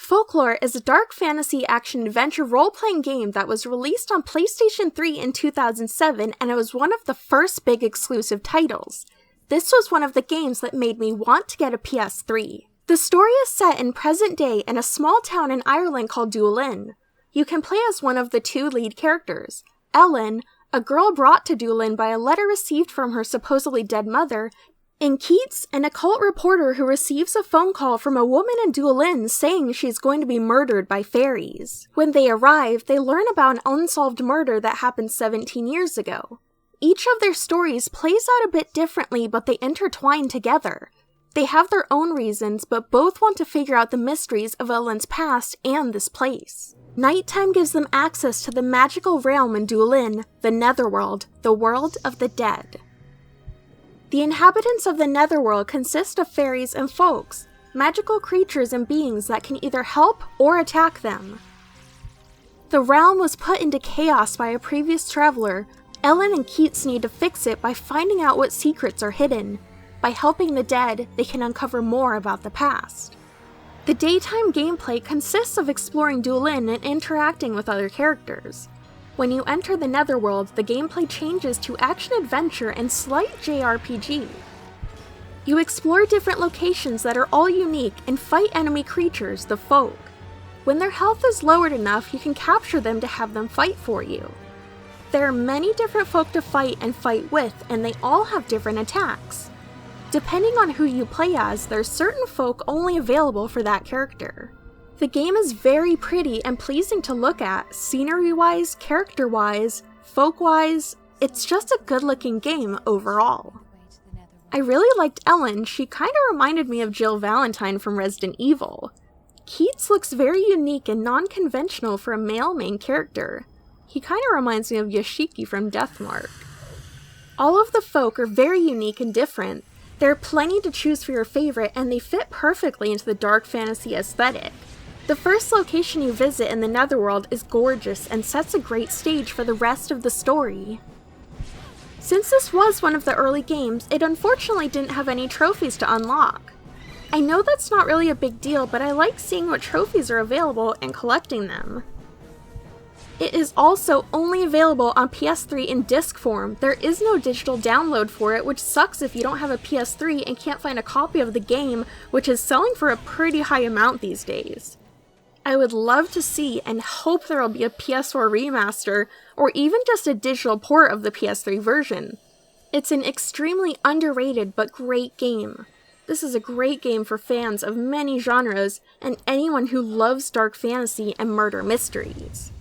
Folklore is a dark fantasy action-adventure role-playing game that was released on PlayStation 3 in 2007, and it was one of the first big exclusive titles. This was one of the games that made me want to get a PS3. The story is set in present day in a small town in Ireland called Doolin. You can play as one of the two lead characters, Ellen, a girl brought to Doolin by a letter received from her supposedly dead mother, and Keats, an occult reporter who receives a phone call from a woman in Doolin saying she's going to be murdered by fairies. When they arrive, they learn about an unsolved murder that happened 17 years ago. Each of their stories plays out a bit differently, but they intertwine together. They have their own reasons, but both want to figure out the mysteries of Ellen's past and this place. Nighttime gives them access to the magical realm in Doolin, the Netherworld, the world of the dead. The inhabitants of the Netherworld consist of fairies and folks, magical creatures and beings that can either help or attack them. The realm was put into chaos by a previous traveler. Ellen and Keats need to fix it by finding out what secrets are hidden. By helping the dead, they can uncover more about the past. The daytime gameplay consists of exploring Doolin and interacting with other characters. When you enter the Netherworld, the gameplay changes to action-adventure and slight JRPG. You explore different locations that are all unique and fight enemy creatures, the folk. When their health is lowered enough, you can capture them to have them fight for you. There are many different folk to fight and fight with, and they all have different attacks. Depending on who you play as, there's certain folk only available for that character. The game is very pretty and pleasing to look at, scenery-wise, character-wise, folk-wise. It's just a good-looking game overall. I really liked Ellen. She kinda reminded me of Jill Valentine from Resident Evil. Keats looks very unique and non-conventional for a male main character. He kinda reminds me of Yoshiki from Deathmark. All of the folk are very unique and different. There are plenty to choose for your favorite, and they fit perfectly into the dark fantasy aesthetic. The first location you visit in the Netherworld is gorgeous and sets a great stage for the rest of the story. Since this was one of the early games, it unfortunately didn't have any trophies to unlock. I know that's not really a big deal, but I like seeing what trophies are available and collecting them. It is also only available on PS3 in disc form. There is no digital download for it, which sucks if you don't have a PS3 and can't find a copy of the game, which is selling for a pretty high amount these days. I would love to see and hope there will be a PS4 remaster, or even just a digital port of the PS3 version. It's an extremely underrated but great game. This is a great game for fans of many genres and anyone who loves dark fantasy and murder mysteries.